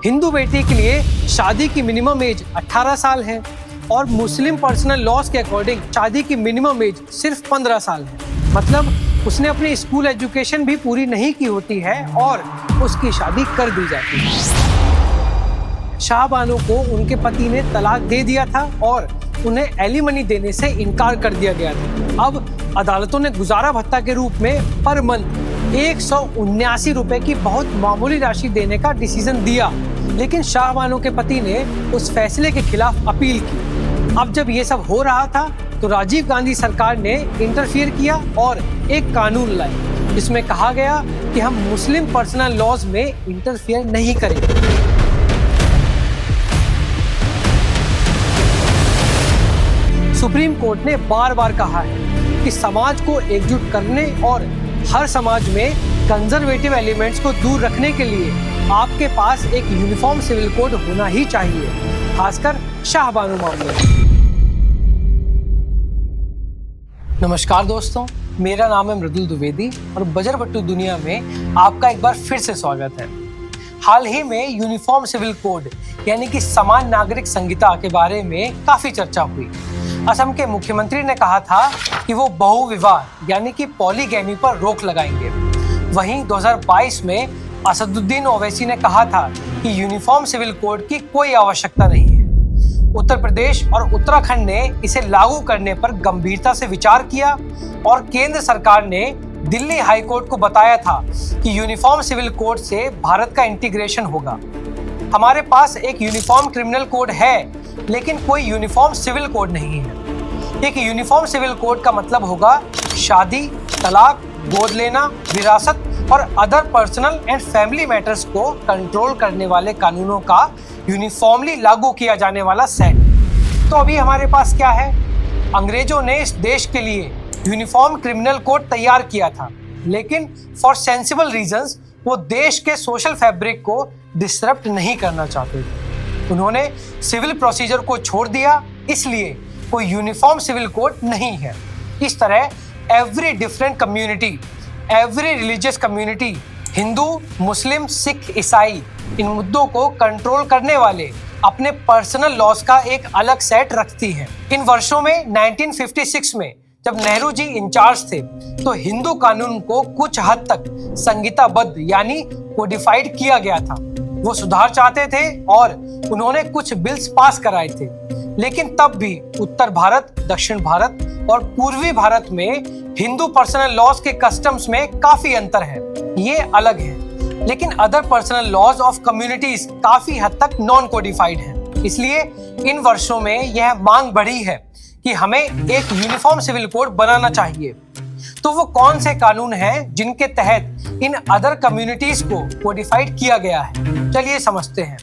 हिंदू बेटी के लिए शादी की मिनिमम एज 18 साल है और मुस्लिम पर्सनल लॉज के अकॉर्डिंग शादी की मिनिमम एज सिर्फ 15 साल है। मतलब उसने अपनी स्कूल एजुकेशन भी पूरी नहीं की होती है और उसकी शादी कर दी जाती है। शाहबानो को उनके पति ने तलाक दे दिया था और उन्हें एलिमनी देने से इनकार कर दिया गया था। अब अदालतों ने गुजारा भत्ता के रूप में पर मंथ 179 रुपए की बहुत मामूली राशि देने का डिसीजन दिया, लेकिन शाहबानो के पति ने उस फैसले के खिलाफ अपील की। अब जब ये सब हो रहा था तो राजीव गांधी सरकार ने इंटरफियर किया और एक कानून लाया जिसमें कहा गया कि हम मुस्लिम पर्सनल लॉज में इंटरफियर नहीं करेंगे। सुप्रीम कोर्ट ने बार बार कहा है कि समाज को एकजुट करने और हर समाज में कंजर्वेटिव एलिमेंट्स को दूर रखने के लिए आपके पास एक यूनिफॉर्म सिविल कोड होना ही चाहिए, खासकर शाहबानो मामले में। नमस्कार दोस्तों, मेरा नाम है मृदुल द्विवेदी और बजरबट्टू दुनिया में आपका एक बार फिर से स्वागत है। हाल ही में यूनिफॉर्म सिविल कोड यानी कि समान नागरिक संहिता के बारे में काफी चर्चा हुई। असम के मुख्यमंत्री ने कहा था कि वो बहुविवाह यानी कि पॉलीगैमी पर रोक लगाएंगे। वहीं 2022 में असदुद्दीन ओवैसी ने कहा था कि यूनिफॉर्म सिविल कोड की कोई आवश्यकता नहीं है। उत्तर प्रदेश और उत्तराखंड ने इसे लागू करने पर गंभीरता से विचार किया और केंद्र सरकार ने दिल्ली हाई कोर्ट को बताया था कि यूनिफॉर्म सिविल कोड से भारत का इंटीग्रेशन होगा। हमारे पास एक यूनिफॉर्म क्रिमिनल कोड है लेकिन कोई यूनिफॉर्म सिविल कोड नहीं है। एक यूनिफॉर्म सिविल कोड का मतलब होगा शादी, तलाक, गोद लेना, विरासत और other personal and family matters को कंट्रोल करने वाले कानूनों का यूनिफॉर्मली लागू किया जाने वाला सेट। तो अभी हमारे पास क्या है? अंग्रेजों ने इस देश के लिए यूनिफॉर्म क्रिमिनल कोड तैयार किया था, लेकिन फॉर सेंसिबल रीजंस वो देश के सोशल फैब्रिक को डिसरप्ट नहीं करना चाहते थे। उन्होंने सिविल प्रोसीजर को छोड़ दिया, इसलिए कोई यूनिफॉर्म सिविल कोड नहीं है। इस तरह every different community, every religious community, Hindu, Muslim, Sikh, ईसाई, इन मुद्दों को कंट्रोल करने वाले अपने पर्सनल लॉज का एक अलग सेट रखती हैं। इन वर्षों में 1956 में जब नेहरू जी इंचार्ज थे तो हिंदू कानून को कुछ हद तक संहिताबद्ध यानी कोडिफाइड किया गया था। वो सुधार चाहते थे और उन्होंने कुछ बिल्स पास कराए थे, लेकिन तब भी उत्तर भारत, दक्षिण भारत और पूर्वी भारत में हिंदू पर्सनल लॉज के कस्टम्स में काफी अंतर है। ये अलग है, लेकिन other personal laws of communities काफी हद तक नॉन कोडिफाइड हैं। इसलिए इन वर्षों में यह मांग बढ़ी है कि हमें एक यूनिफॉर्म सिविल कोड बनाना चाहिए। तो वो कौन से कानून हैं जिनके तहत इन अदर कम्युनिटीज को कोडिफाइड किया गया है? चलिए समझते हैं।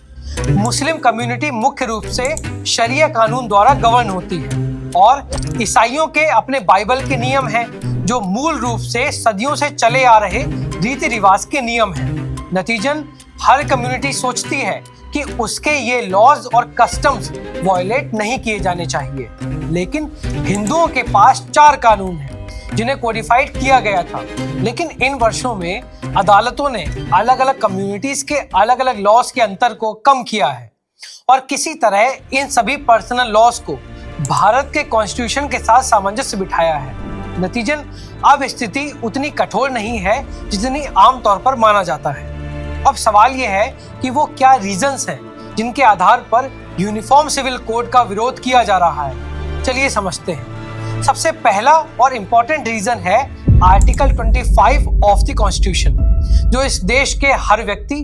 मुस्लिम कम्युनिटी मुख्य रूप से शरिया कानून द्वारा गवर्न होती है और ईसाइयों के अपने बाइबल के नियम हैं जो मूल रूप से सदियों से चले आ रहे रीति रिवाज के नियम हैं। नतीजन हर कम्युनिटी सोचती है कि उसके ये लॉज और कस्टम्स वायलेट नहीं किए जाने चाहिए, लेकिन हिंदुओं के पास 4 कानून हैं जिन्हें कोडिफाइड किया गया था। लेकिन इन वर्षों में अदालतों ने अलग अलग कम्युनिटीज के अलग अलग लॉज के अंतर को कम किया है और किसी तरह इन सभी पर्सनल लॉज को भारत के कॉन्स्टिट्यूशन के साथ सामंजस्य बिठाया है। नतीजन अब स्थिति उतनी कठोर नहीं है जितनी आमतौर पर माना जाता है। अब सवाल यह है कि वो क्या रीजंस हैं जिनके आधार पर यूनिफॉर्म सिविल कोड का विरोध किया जा रहा है। चलिए समझते हैं। सबसे पहला और इम्पोर्टेंट रीजन है आर्टिकल 25 ऑफ द कॉन्स्टिट्यूशन, जो इस देश के हर व्यक्ति,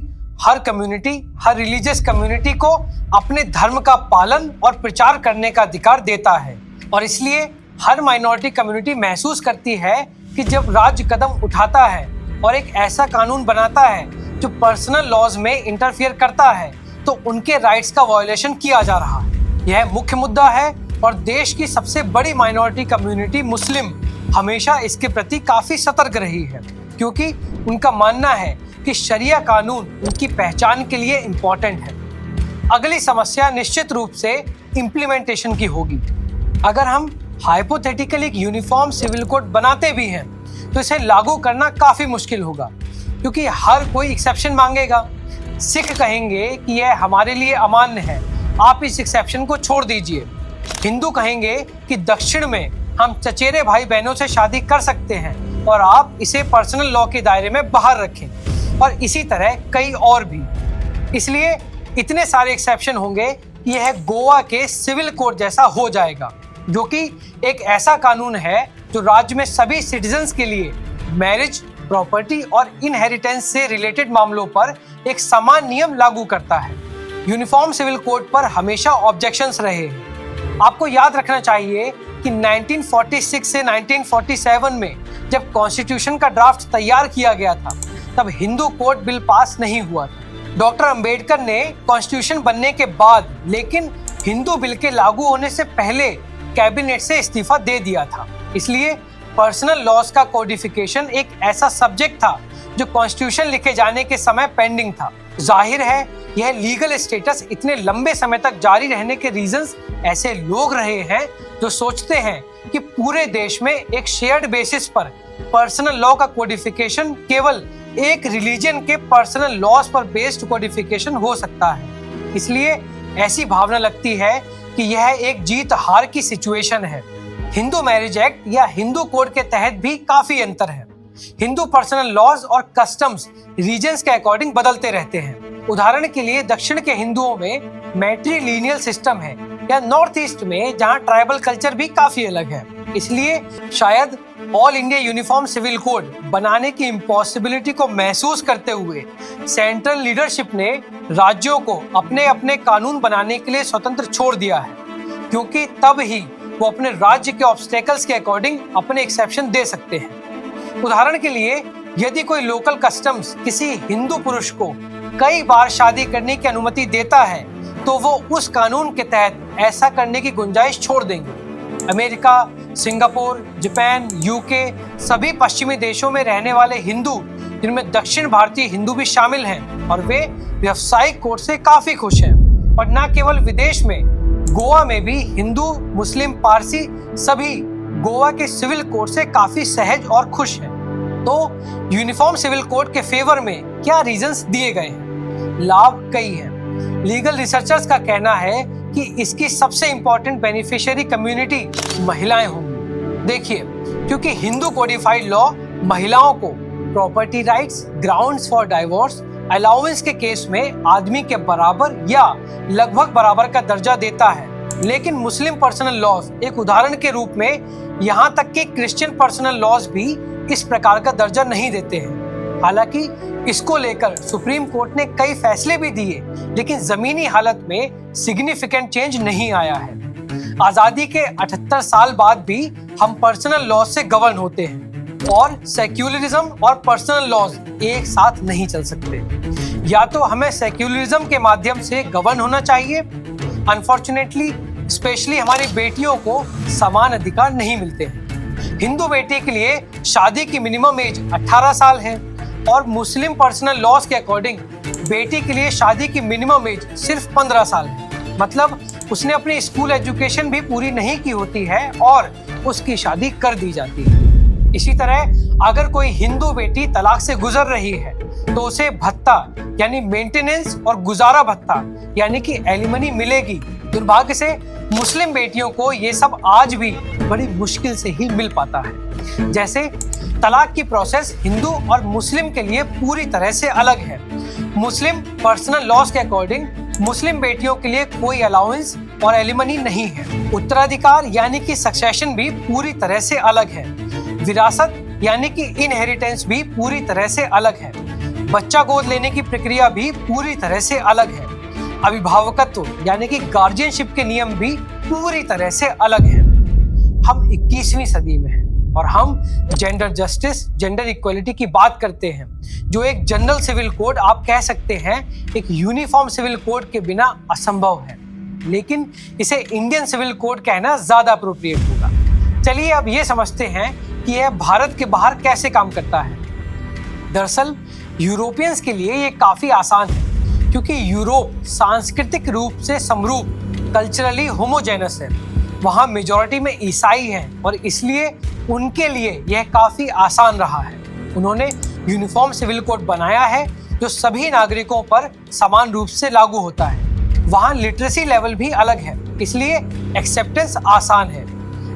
हर कम्युनिटी, हर रिलीजियस कम्युनिटी को अपने धर्म का पालन और प्रचार करने का अधिकार देता है। और इसलिए हर माइनॉरिटी कम्युनिटी महसूस करती है कि जब राज्य कदम उठाता है और एक ऐसा कानून बनाता है जो पर्सनल लॉज में इंटरफियर करता है तो उनके राइट्स का वायोलेशन किया जा रहा है। यह मुख्य मुद्दा है और देश की सबसे बड़ी माइनॉरिटी कम्युनिटी मुस्लिम हमेशा इसके प्रति काफी सतर्क रही है, क्योंकि उनका मानना है कि शरिया कानून उनकी पहचान के लिए इम्पोर्टेंट है। अगली समस्या निश्चित रूप से इम्प्लीमेंटेशन की होगी। अगर हम हाइपोथेटिकली एक यूनिफॉर्म सिविल कोड बनाते भी हैं तो इसे लागू करना काफी मुश्किल होगा, क्योंकि हर कोई एक्सेप्शन मांगेगा। सिख कहेंगे कि यह हमारे लिए अमान्य है, आप इस एक्सेप्शन को छोड़ दीजिए। हिंदू कहेंगे कि दक्षिण में हम चचेरे भाई बहनों से शादी कर सकते हैं और आप इसे पर्सनल लॉ के दायरे में बाहर रखें, और इसी तरह कई और भी। इसलिए इतने सारे एक्सेप्शन होंगे कि यह गोवा के सिविल कोड जैसा हो जाएगा, जो कि एक ऐसा कानून है जो राज्य में सभी सिटीजन्स के लिए मैरिज, प्रॉपर्टी और इनहेरिटेंस से रिलेटेड मामलों पर एक समान नियम लागू करता है। यूनिफॉर्म सिविल कोड पर हमेशा ऑब्जेक्शंस रहे हैं। आपको याद रखना चाहिए कि 1946 से 1947 में जब कॉन्स्टिट्यूशन का ड्राफ्ट तैयार किया गया था, तब हिंदू कोड बिल पास नहीं हुआ था। डॉक्टर अंबेडकर ने कॉन्स्टिट्यूशन बनने के बाद, लेकिन हिंदू बिल के लागू होने से पहले कैबिनेट से इस्तीफा दे दिया था। इसलिए पर्सनल लॉज का कोडिफिकेशन एक ऐसा सब्जेक्ट था जो कॉन्स्टिट्यूशन लिखे जाने के समय पेंडिंग था। जाहिर है यह लीगल स्टेटस इतने लंबे समय तक जारी रहने के रीजंस ऐसे लोग रहे हैं जो सोचते हैं कि पूरे देश में एक शेयर्ड बेसिस पर पर्सनल लॉ का कोडिफिकेशन केवल एक रिलीजन के पर्सनल लॉज पर बेस्ड कोडिफिकेशन हो सकता है। इसलिए ऐसी भावना लगती है कि यह एक जीत हार की सिचुएशन है। हिंदू मैरिज एक्ट या हिंदू कोड के तहत भी काफी अंतर है। हिंदू पर्सनल लॉज और कस्टम्स रीजन्स के अकॉर्डिंग बदलते रहते हैं। उदाहरण के लिए दक्षिण के हिंदुओं में मैट्रीलिनियल सिस्टम है, या नॉर्थ ईस्ट में जहां ट्राइबल कल्चर भी काफी अलग है। इसलिए शायद all India uniform civil code बनाने की इम्पॉसिबिलिटी को महसूस करते हुए सेंट्रल लीडरशिप ने राज्यों को अपने अपने कानून बनाने के लिए स्वतंत्र छोड़ दिया है, क्योंकि तब ही वो अपने राज्य के ऑब्स्टेकल्स के अकॉर्डिंग अपने एक्सेप्शन दे सकते हैं। उदाहरण के लिए यदि कोई लोकल कस्टम्स किसी हिंदू पुरुष को कई बार शादी करने की अनुमति देता है, तो वो उस कानून के तहत ऐसा करने की गुंजाइश छोड़ देंगे। अमेरिका, सिंगापुर, जापान, यूके सभी पश्चिमी देशों में रहने वाले हिंदू, जिनमें दक्षिण भारतीय हिंदू भी शामिल हैं, और वे व्यावसायिक कोड से काफी खुश हैं। और न केवल विदेश में, गोवा में भी हिंदू, मुस्लिम, पारसी सभी गोवा के सिविल कोड से काफी सहज और खुश हैं। तो यूनिफॉर्म सिविल कोड के फेवर में क्या रीजंस दिए गए हैं? लाभ कई हैं। लीगल रिसर्चर्स का कहना है कि इसकी सबसे इंपॉर्टेंट बेनिफिशियरी कम्युनिटी महिलाएं होंगी। देखिए, क्योंकि हिंदू कोडिफाइड लॉ महिलाओं को property rights, grounds for divorce, allowance के केस में आदमी के बराबर या लगभग बराबर का दर्जा देता है। लेकिन मुस्लिम पर्सनल लॉज एक उदाहरण के रूप में, यहाँ तक कि क्रिश्चियन पर्सनल लॉज भी इस प्रकार का दर्जा नहीं देते हैं। हालांकि इसको लेकर सुप्रीम कोर्ट ने कई फैसले भी दिए, लेकिन जमीनी हालत में सिग्निफिकेंट चेंज नहीं आया है। आजादी के 78 साल बाद भी हम पर्सनल लॉज से गवर्न होते हैं, और सेक्युलरिज्म और पर्सनल लॉज एक साथ नहीं चल सकते। या तो हमें सेक्युलरिज्म के माध्यम से गवर्न होना चाहिए। अनफॉर्चुनेटली स्पेशली हमारी बेटियों को समान अधिकार नहीं मिलते हैं। हिंदू बेटी के लिए शादी की मिनिमम एज 18 साल है, और मुस्लिम पर्सनल लॉज के अकॉर्डिंग बेटी के लिए शादी की मिनिमम एज सिर्फ 15 साल है। मतलब उसने अपनी स्कूल एजुकेशन भी पूरी नहीं की होती है और उसकी शादी कर दी जाती है। इसी तरह अगर कोई हिंदू बेटी तलाक से गुजर रही है, तो उसे भत्ता यानी मेंटेनेंस और गुजारा भत्ता यानी कि एलिमनी मिलेगी। दुर्भाग्य से मुस्लिम बेटियों को ये सब आज भी बड़ी मुश्किल से ही मिल पाता है। जैसे तलाक की प्रोसेस हिंदू और मुस्लिम के लिए पूरी तरह से अलग है। मुस्लिम पर्सनल लॉज के अकॉर्डिंग मुस्लिम बेटियों के लिए कोई अलाउंस और एलिमनी नहीं है। उत्तराधिकार यानी कि सक्सेशन भी पूरी तरह से अलग है। विरासत यानी कि इनहेरिटेंस भी पूरी तरह से अलग है। बच्चा गोद लेने की प्रक्रिया भी पूरी तरह से अलग है। अभिभावकत्व यानी कि गार्जियनशिप के नियम भी पूरी तरह से अलग हैं। हम 21वीं सदी में हैं और हम जेंडर जस्टिस, जेंडर इक्वलिटी की बात करते हैं, जो एक जनरल सिविल कोड आप कह सकते हैं एक यूनिफॉर्म सिविल कोड के बिना असंभव है। लेकिन इसे इंडियन सिविल कोड कहना ज्यादा अप्रोप्रिएट होगा। चलिए अब ये समझते हैं कि यह भारत के बाहर कैसे काम करता है। दरअसल यूरोपियंस के लिए ये काफी आसान है, क्योंकि यूरोप सांस्कृतिक रूप से समरूप, कल्चरली होमोजेनस है। वहाँ मेजॉरिटी में ईसाई हैं और इसलिए उनके लिए यह काफ़ी आसान रहा है। उन्होंने यूनिफॉर्म सिविल कोड बनाया है जो सभी नागरिकों पर समान रूप से लागू होता है। वहाँ लिटरेसी लेवल भी अलग है, इसलिए एक्सेप्टेंस आसान है।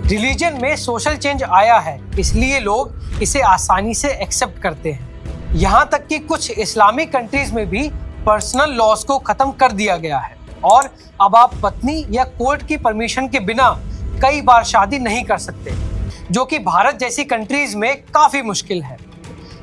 रिलीजन में सोशल चेंज आया है, इसलिए लोग इसे आसानी से एक्सेप्ट करते हैं। यहाँ तक कि कुछ इस्लामिक कंट्रीज में भी पर्सनल लॉज को खत्म कर दिया गया है और अब आप पत्नी या कोर्ट की परमिशन के बिना कई बार शादी नहीं कर सकते, जो कि भारत जैसी कंट्रीज में काफी मुश्किल है।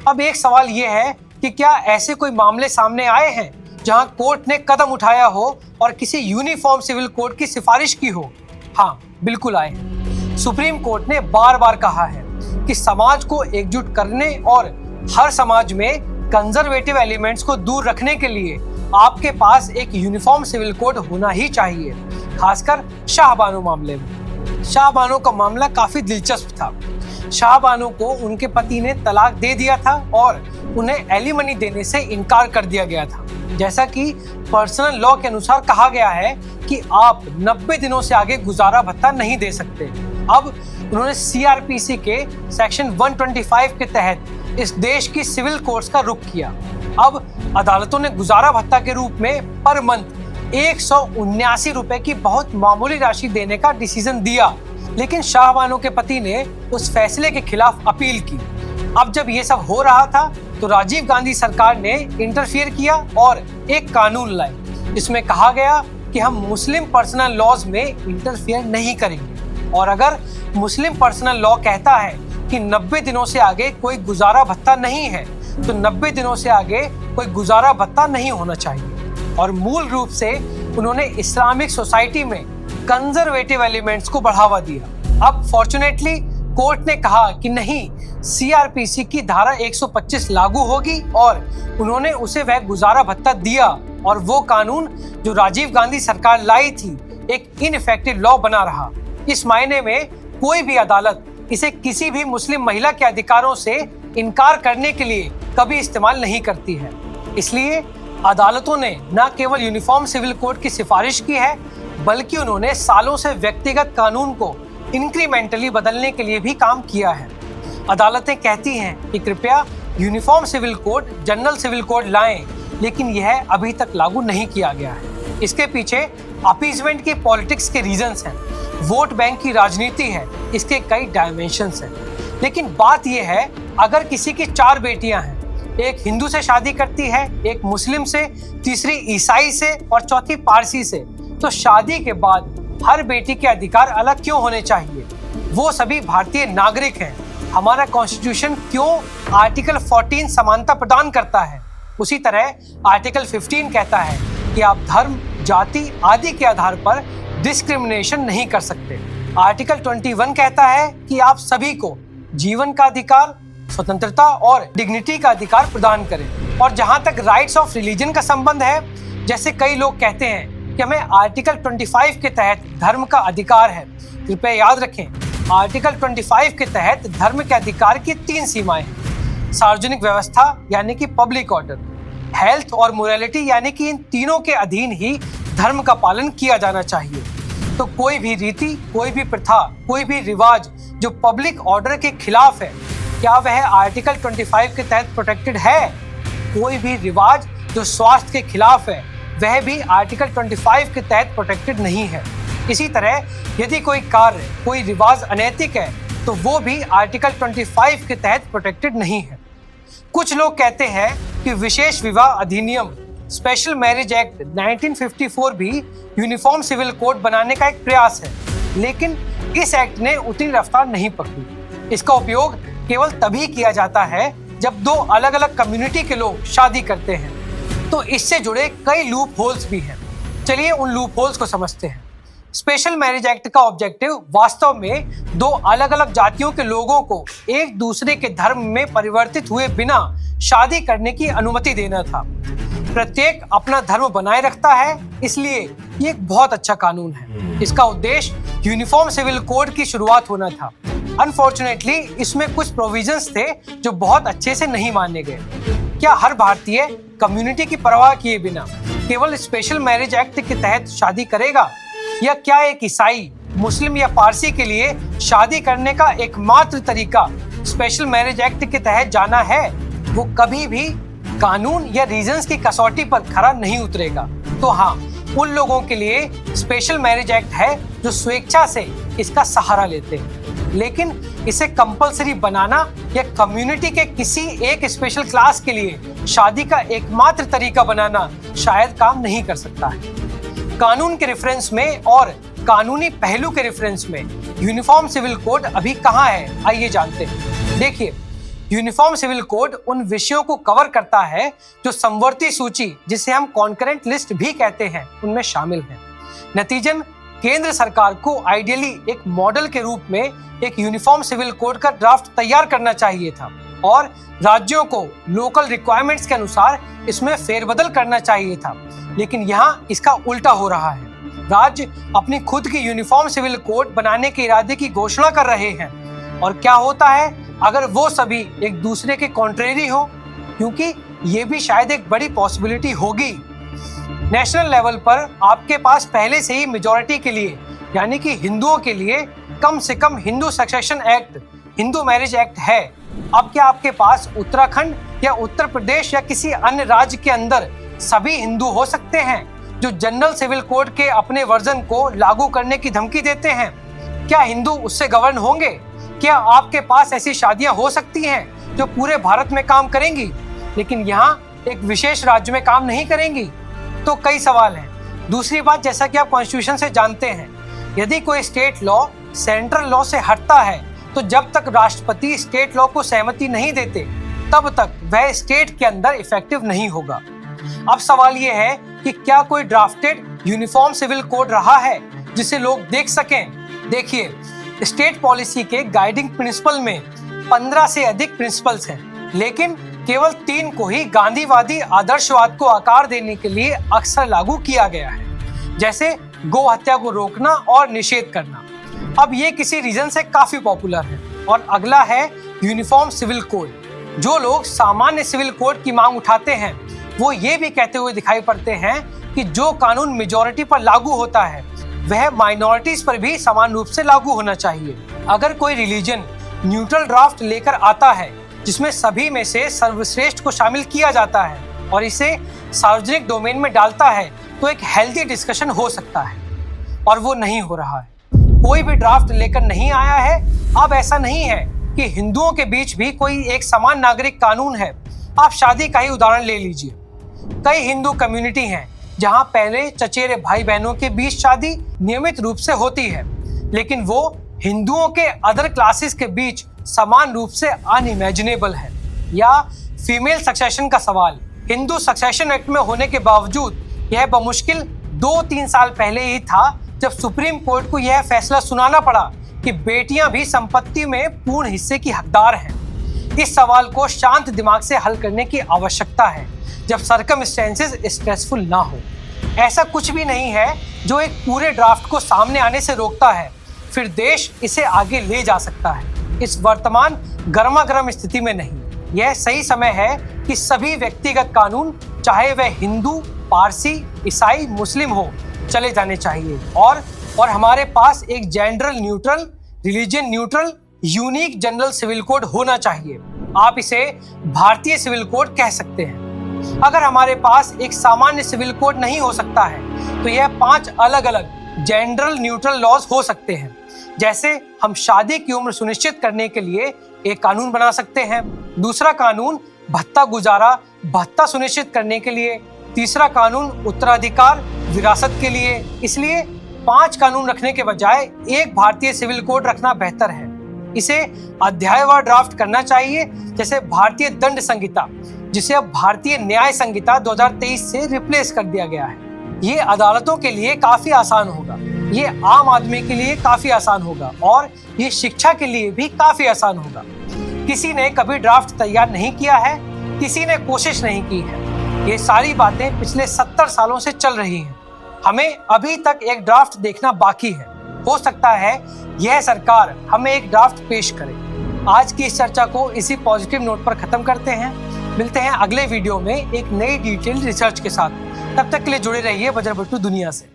अब एक सवाल ये है कि क्या ऐसे कोई मामले सामने आए हैं जहां कोर्ट ने कदम उठाया हो और किसी यूनिफॉर्म सिविल कोड की सिफारिश की हो? हाँ, बिल्कुल आए हैं। सुप्रीम कोर्ट ने बार बार कहा है कि समाज को एकजुट करने और हर समाज में कंजर्वेटिव एलिमेंट्स को दूर रखने के लिए आपके पास एक यूनिफॉर्म सिविल कोड होना ही चाहिए, खासकर शाहबानो मामले में। शाहबानो का मामला काफी दिलचस्प था। शाहबानो को उनके पति ने तलाक दे दिया था और उन्हें एलिमनी देने से इनकार कर दिया गया था। जैसा कि पर्सनल लॉ के अनुसार कहा गया है कि आप 90 दिनों से आगे गुजारा भत्ता नहीं दे सकते। अब उन्होंने सीआरपीसी के सेक्शन 125 के तहत इस देश की सिविल कोर्ट्स का रुख किया। अब अदालतों ने गुजारा भत्ता के रूप में पर मंथ 179 रुपए की बहुत मामूली राशि देने का डिसीजन दिया, लेकिन शाहबानो के पति ने उस फैसले के खिलाफ अपील की। अब जब ये सब हो रहा था तो राजीव गांधी सरकार ने इंटरफियर किया और एक कानून लाई जिसमें कहा गया कि हम मुस्लिम पर्सनल लॉज में इंटरफियर नहीं करेंगे, और अगर मुस्लिम पर्सनल लॉ कहता है कि 90 दिनों से आगे कोई गुजारा भत्ता नहीं है तो 90 दिनों से आगे कोई गुजारा भत्ता नहीं होना चाहिए। और मूल रूप से उन्होंने इस्लामिक सोसाइटी में कंजर्वेटिव एलिमेंट्स को बढ़ावा दिया। अब फॉर्चुनेटली कोर्ट ने कहा कि नहीं, सीआरपीसी की धारा 125 लागू होगी और उन्होंने उसे वह गुजारा भत्ता दिया, और वो कानून जो राजीव गांधी सरकार लाई थी एक इनइफेक्टिव लॉ बना रहा। इस मायने में कोई भी अदालत इसे किसी भी मुस्लिम महिला के अधिकारों से इनकार करने के लिए कभी इस्तेमाल नहीं करती है। इसलिए अदालतों ने न केवल यूनिफॉर्म सिविल कोड की सिफारिश की है, बल्कि उन्होंने सालों से व्यक्तिगत कानून को इंक्रीमेंटली बदलने के लिए भी काम किया है। अदालतें कहती हैं कि कृपया uniform civil code general civil code लाएं, लेकिन यह अभी तक लागू नहीं किया गया है। इसके पीछे अपीजमेंट की पॉलिटिक्स के रीजंस हैं, वोट बैंक की राजनीति है, इसके कई डायमेंशंस हैं। लेकिन बात यह है, अगर किसी की 4 बेटियां हैं, एक हिंदू से शादी करती है, एक मुस्लिम से, तीसरी ईसाई से और चौथी पारसी से, तो शादी के बाद हर बेटी के अधिकार अलग क्यों होने चाहिए? वो सभी भारतीय नागरिक हैं। हमारा कॉन्स्टिट्यूशन क्यों आर्टिकल 14 समानता प्रदान करता है? उसी तरह आर्टिकल 15 कहता है कि आप धर्म, जाति आदि के आधार पर डिस्क्रिमिनेशन नहीं कर सकते। आर्टिकल 21 कहता है कि आप सभी को जीवन का अधिकार, स्वतंत्रता और डिग्निटी का अधिकार प्रदान करें। और जहां तक राइट्स ऑफ रिलीजन का संबंध है, जैसे कई लोग कहते हैं कि हमें आर्टिकल 25 के तहत धर्म का अधिकार है, कृपया याद रखें, आर्टिकल 25 के तहत धर्म के अधिकार की 3 सीमाएं हैं। सार्वजनिक व्यवस्था यानी कि पब्लिक ऑर्डर, हेल्थ और मोरालिटी यानी कि इन तीनों के अधीन ही धर्म का पालन किया जाना चाहिए। तो कोई भी रीति, कोई भी प्रथा, कोई भी रिवाज जो पब्लिक ऑर्डर के खिलाफ है, क्या वह आर्टिकल 25 के तहत प्रोटेक्टेड है? कोई भी रिवाज जो स्वास्थ्य के खिलाफ है, वह भी आर्टिकल 25 के तहत प्रोटेक्टेड नहीं है। इसी तरह यदि कोई कार्य, कोई रिवाज अनैतिक है, तो वो भी आर्टिकल 25 के तहत प्रोटेक्टेड नहीं है। कुछ लोग कहते हैं कि विशेष विवाह अधिनियम स्पेशल मैरिज एक्ट 1954 भी यूनिफॉर्म सिविल कोड बनाने का एक प्रयास है, लेकिन इस एक्ट ने उतनी रफ्तार नहीं पकड़ी। इसका उपयोग केवल तभी किया जाता है जब 2 अलग अलग कम्युनिटी के लोग शादी करते हैं, तो इससे जुड़े कई लूप होल्स भी हैं। चलिए उन लूप होल्स को समझते हैं। स्पेशल मैरिज एक्ट का ऑब्जेक्टिव वास्तव में 2 अलग अलग जातियों के लोगों को एक दूसरे के धर्म में परिवर्तित हुए बिना शादी करने की अनुमति देना था। प्रत्येक अपना धर्म बनाए रखता है, इसलिए ये एक बहुत अच्छा कानून है। इसका उद्देश्य यूनिफॉर्म सिविल कोड की शुरुआत होना था। अनफॉर्चुनेटली इसमें कुछ प्रोविजंस थे जो बहुत अच्छे से नहीं माने गए। क्या हर भारतीय कम्युनिटी की परवाह किए बिना केवल स्पेशल मैरिज एक्ट के तहत शादी करेगा, या क्या एक ईसाई, मुस्लिम या पारसी के लिए शादी करने का एकमात्र तरीका स्पेशल मैरिज एक्ट के तहत जाना है? वो कभी भी कानून या रीजंस की कसौटी पर खरा नहीं उतरेगा तो हाँ, उन लोगों के लिए स्पेशल मैरिज एक्ट है जो स्वेच्छा से इसका सहारा लेते हैं। लेकिन इसे कंपलसरी बनाना या कम्युनिटी के किसी एक स्पेशल क्लास के लिए शादी का एकमात्र तरीका बनाना शायद काम नहीं कर सकता है। कानून के रेफरेंस में और कानूनी पहलू के रेफरेंस में यूनिफॉर्म सिविल कोड अभी कहाँ है, आइए जानते हैं। देखिए, यूनिफॉर्म सिविल कोड उन विषयों को कवर करता है जो समवर्ती सूची, जिसे हम कॉन्करेंट लिस्ट भी कहते हैं, उनमें शामिल है। नतीजन केंद्र सरकार को आइडियली एक मॉडल के रूप में एक यूनिफॉर्म सिविल कोड का ड्राफ्ट तैयार करना चाहिए था और राज्यों को लोकल रिक्वायरमेंट्स के अनुसार इसमें फेरबदल करना चाहिए था। लेकिन यहाँ इसका उल्टा हो रहा है। राज्य अपनी खुद की यूनिफॉर्म सिविल कोड बनाने के इरादे की घोषणा कर रहे हैं और क्या होता है अगर वो सभी एक दूसरे के कॉन्ट्रेरी हो, क्योंकि ये भी शायद एक बड़ी पॉसिबिलिटी होगी। नेशनल लेवल पर आपके पास पहले से ही मेजॉरिटी के लिए, यानी कि हिंदुओं के लिए कम से कम Hindu succession act, Hindu marriage act है। अब क्या आपके पास उत्तराखंड या उत्तर प्रदेश या किसी अन्य राज्य के अंदर सभी हिंदू हो सकते हैं जो जनरल सिविल कोड के अपने वर्जन को लागू करने की धमकी देते हैं? क्या हिंदू उससे गवर्न होंगे? क्या आपके पास ऐसी शादियां हो सकती हैं जो पूरे भारत में काम करेंगी लेकिन यहाँ एक विशेष राज्य में काम नहीं करेंगी? तो कई सवाल हैं। दूसरी बात, जैसा कि आप कॉन्स्टिट्यूशन से जानते हैं, यदि कोई स्टेट लॉ सेंट्रल लॉ से हटता है तो जब तक राष्ट्रपति स्टेट लॉ को सहमति नहीं देते तब तक वह स्टेट के अंदर इफेक्टिव नहीं होगा। अब सवाल ये है कि क्या कोई ड्राफ्टेड यूनिफॉर्म सिविल कोड रहा है जिसे लोग देख सकें? देखिए, स्टेट पॉलिसी के गाइडिंग प्रिंसिपल में 15 से अधिक प्रिंसिपल्स हैं, लेकिन केवल 3 को ही गांधीवादी आदर्शवाद को आकार देने के लिए अक्सर लागू किया गया है, जैसे गौ हत्या को रोकना और निषेध करना। अब ये किसी रीजन से काफी पॉपुलर है। और अगला है यूनिफॉर्म सिविल कोड। जो लोग सामान्य सिविल कोड की मांग उठाते हैं वो ये भी कहते हुए दिखाई पड़ते हैं कि जो कानून मेजॉरिटी पर लागू होता है वह माइनॉरिटीज पर भी समान रूप से लागू होना चाहिए। अगर कोई रिलीजन न्यूट्रल ड्राफ्ट लेकर आता है जिसमें सभी में से सर्वश्रेष्ठ को शामिल किया जाता है और इसे सार्वजनिक डोमेन में डालता है तो एक हेल्दी डिस्कशन हो सकता है, और वो नहीं हो रहा है। कोई भी ड्राफ्ट लेकर नहीं आया है। अब ऐसा नहीं है कि हिंदुओं के बीच भी कोई एक समान नागरिक कानून है। आप शादी का ही उदाहरण ले लीजिए। कई हिंदू कम्युनिटी हैं जहां पहले चचेरे भाई बहनों के बीच शादी नियमित रूप से होती है, लेकिन वो हिंदुओं के अदर क्लासेस के बीच समान रूप से अनइमेजिनेबल है। या फीमेल सक्सेशन का सवाल, हिंदू सक्सेशन एक्ट में होने के बावजूद यह बमुश्किल 2-3 साल पहले ही था जब सुप्रीम कोर्ट को यह फैसला सुनाना पड़ा कि बेटियां भी संपत्ति में पूर्ण हिस्से की हकदार हैं। इस सवाल को शांत दिमाग से हल करने की आवश्यकता है जब सर्कमस्टेंसेस स्ट्रेसफुल ना हो। ऐसा कुछ भी नहीं है जो एक पूरे ड्राफ्ट को सामने आने से रोकता है, फिर देश इसे आगे ले जा सकता है। इस वर्तमान गर्मागर्म स्थिति में नहीं, यह सही समय है कि सभी व्यक्तिगत कानून, चाहे वह हिंदू, पारसी, ईसाई, मुस्लिम हो, चले जाने चाहिए और हमारे पास एक gender neutral, religion neutral, unique general civil code होना चाहिए। आप इसे भारतीय सिविल कोड कह सकते हैं। अगर हमारे पास एक सामान्य सिविल कोड नहीं हो सकता है तो यह 5 अलग अलग जेंडर न्यूट्रल लॉज हो सकते हैं। जैसे हम शादी की उम्र सुनिश्चित करने के लिए एक कानून बना सकते हैं, दूसरा कानून भत्ता गुजारा भत्ता सुनिश्चित करने के लिए, तीसरा कानून उत्तराधिकार विरासत के लिए। इसलिए 5 कानून रखने के बजाय एक भारतीय सिविल कोड रखना बेहतर है। इसे अध्यायवार ड्राफ्ट करना चाहिए, जैसे भारतीय दंड संहिता, जिसे अब भारतीय न्याय संहिता 2023 से रिप्लेस कर दिया गया है। ये अदालतों के लिए काफी आसान होगा, ये आम आदमी के लिए काफी आसान होगा और ये शिक्षा के लिए भी काफी आसान होगा। किसी ने कभी ड्राफ्ट तैयार नहीं किया है, किसी ने कोशिश नहीं की है। ये सारी बातें पिछले 70 सालों से चल रही हैं। हमें अभी तक एक ड्राफ्ट देखना बाकी है। हो सकता है यह सरकार हमें एक ड्राफ्ट पेश करे। आज की इस चर्चा को इसी पॉजिटिव नोट पर खत्म करते हैं। मिलते हैं अगले वीडियो में एक नई डिटेल रिसर्च के साथ। तब तक के लिए जुड़े रहिए बजरबट्टू दुनिया से।